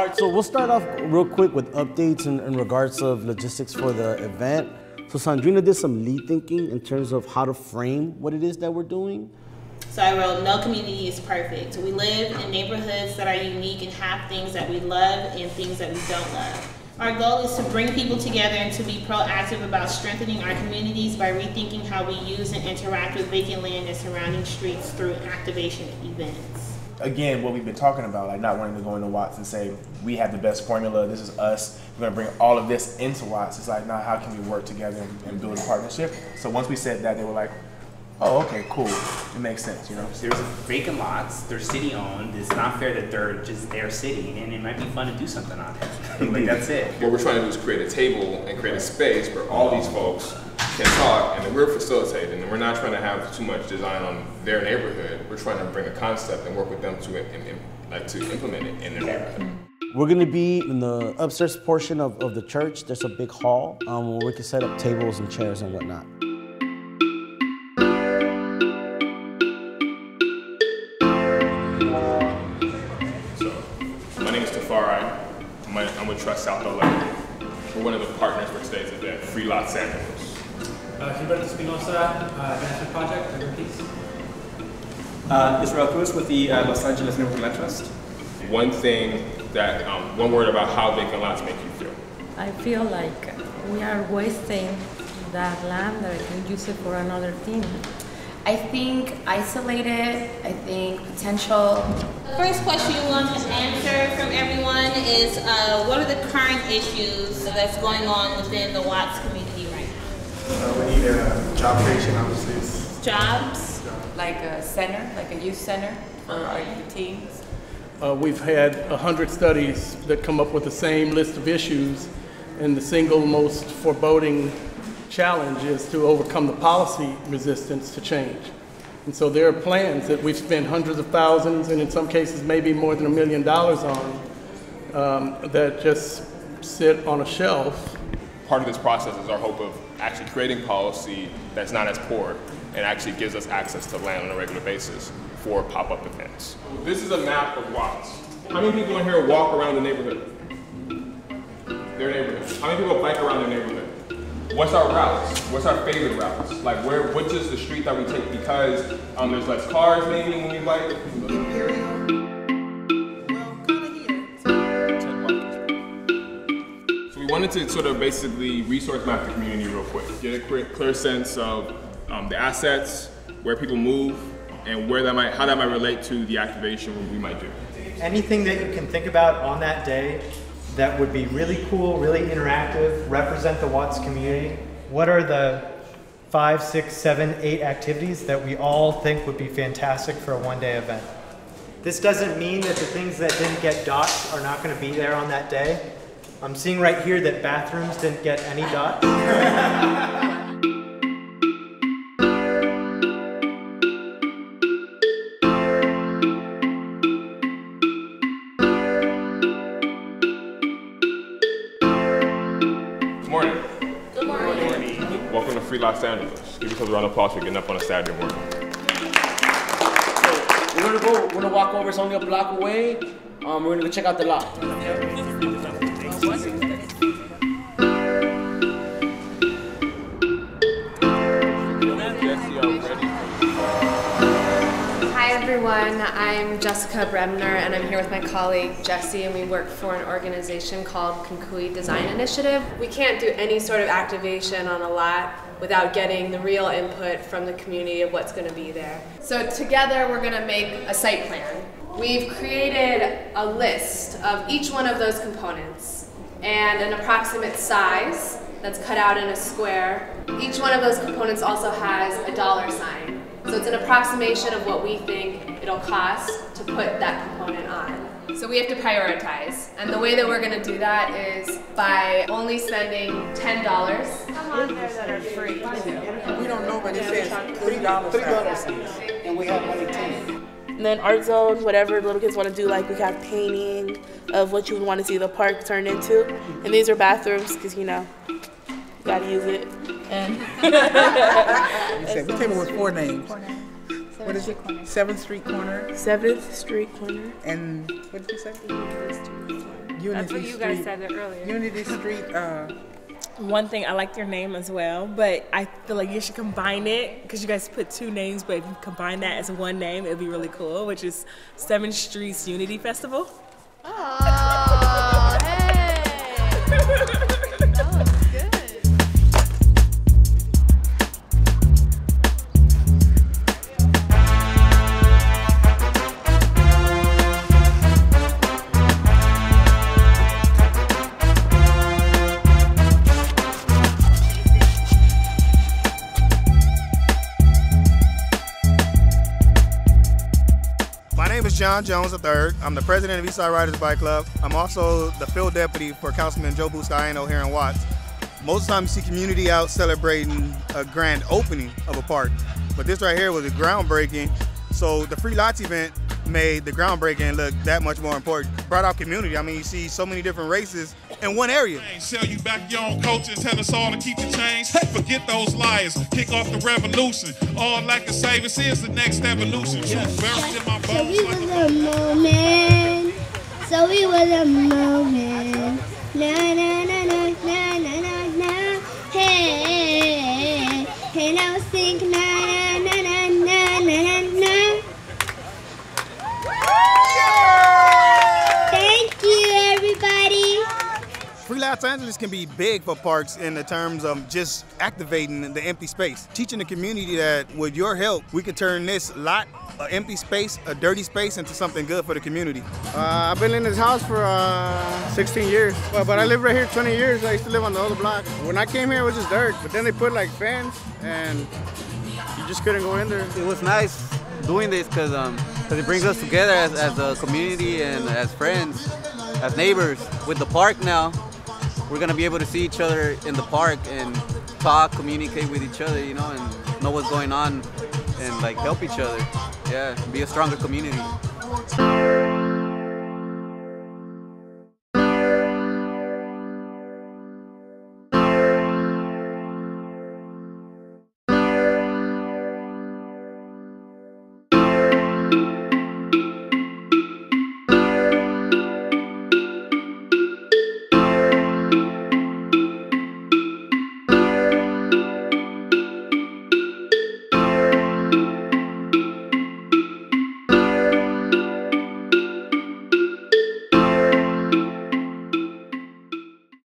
right, so we'll start off real quick with updates in regards of logistics for the event. So Sandrina did some lead thinking in terms of how to frame what it is that we're doing. So I wrote, no community is perfect. We live in neighborhoods that are unique and have things that we love and things that we don't love. Our goal is to bring people together and to be proactive about strengthening our communities by rethinking how we use and interact with vacant land and surrounding streets through activation events. Again, what we've been talking about, like not wanting to go into Watts and say, we have the best formula, this is us, we're gonna bring all of this into Watts. It's like, now how can we work together and build a partnership? So once we said that, they were like, oh, okay, cool, it makes sense, you know? There's vacant lots, they're city owned, it's not fair that they're just there sitting, and it might be fun to do something on it. Like, that's it. What we're trying to do is create a table and create a space where all these folks can talk, and then we're facilitating, and we're not trying to have too much design on their neighborhood. We're trying to bring a concept and work with them to implement it in their neighborhood. We're gonna be in the upstairs portion of the church. There's a big hall where we can set up tables and chairs and whatnot. I'm with Trust South Orlando. We're one of the partners for today's event, Free Lot San Andreas. Gilberto Espinosa, Management Project, Everkeys. Israel Cruz with the Los Angeles Neighborhood Land Trust. One thing that, one word about how vacant lots make you feel. I feel like we are wasting that land that I can use it for another thing. I think isolated, I think potential. The first question you want to answer from everyone is, what are the current issues that's going on within the Watts community right now? We need a job creation, obviously. Jobs? Like a center, like a youth center for our teens. We've had 100 studies that come up with the same list of issues, and the single most foreboding challenge is to overcome the policy resistance to change. And so there are plans that we've spent hundreds of thousands, and in some cases maybe more than $1 million on, that just sit on a shelf. Part of this process is our hope of actually creating policy that's not as poor and actually gives us access to land on a regular basis for pop-up events. This is a map of Watts. How many people in here walk around the neighborhood? Their neighborhood. How many people bike around their neighborhood? What's our routes? What's our favorite routes? Like which is the street that we take because there's less cars maybe when we bike? So we wanted to sort of basically resource map the community real quick. Get a clear sense of the assets, where people move, and how that might relate to the activation we might do. Anything that you can think about on that day that would be really cool, really interactive, represent the Watts community. What are the 5, 6, 7, 8 activities that we all think would be fantastic for a one-day event? This doesn't mean that the things that didn't get dots are not going to be there on that day. I'm seeing right here that bathrooms didn't get any dots. Welcome to Free Los Angeles. Give yourselves a round of applause for getting up on a Saturday morning. We're gonna walk over, it's only a block away. We're gonna go check out the lot. Hi everyone, I'm Jessica Bremner and I'm here with my colleague Jessie, and we work for an organization called Concui Design Initiative. We can't do any sort of activation on a lot without getting the real input from the community of what's going to be there. So together we're going to make a site plan. We've created a list of each one of those components and an approximate size that's cut out in a square. Each one of those components also has a dollar sign. So it's an approximation of what we think it'll cost to put that component on. So we have to prioritize. And the way that we're going to do that is by only spending $10. Come on there that are free. We don't know, but it says $3. And we have only 10. And then art zone, whatever little kids want to do, like we have painting of what you would want to see the park turn into. And these are bathrooms, because you know, you gotta use it. And we came up with 4 names. So What is it? 7th Street Corner. 7th Street Corner. And what did you say? Unity That's what you guys said it earlier. Unity Street. One thing, I liked your name as well, but I feel like you should combine it because you guys put two names, but if you combine that as one name, it'd be really cool, which is 7th Street's Unity Festival. Oh, hey! That was good. My name is John Jones III. I'm the president of Eastside Riders Bike Club. I'm also the field deputy for Councilman Joe Buscaino here in Watts. Most of the time you see community out celebrating a grand opening of a park, but this right here was a groundbreaking. So the free lots event made the groundbreaking look that much more important. Brought out community. I mean, you see so many different races in one area. Sell you back your own culture and tell us all to keep the change. Forget those liars, kick off the revolution. All lack of savings is the next evolution. Buried in my bones like a moment. So we was a moment. Na na na na na na na na. Hey, hey, now sing na na na na na na na. Thank you, everybody. Free Los Angeles can be big for parks in the terms of just activating the empty space. Teaching the community that with your help, we could turn this lot, an empty space, a dirty space, into something good for the community. I've been in this house for 16 years, but I lived right here 20 years. I used to live on the other block. When I came here, it was just dirt, but then they put like fence, and you just couldn't go in there. It was nice doing this because it brings us together as a community and as friends, as neighbors. With the park now, we're gonna be able to see each other in the park and talk, communicate with each other, you know, and know what's going on and like help each other. Yeah, be a stronger community.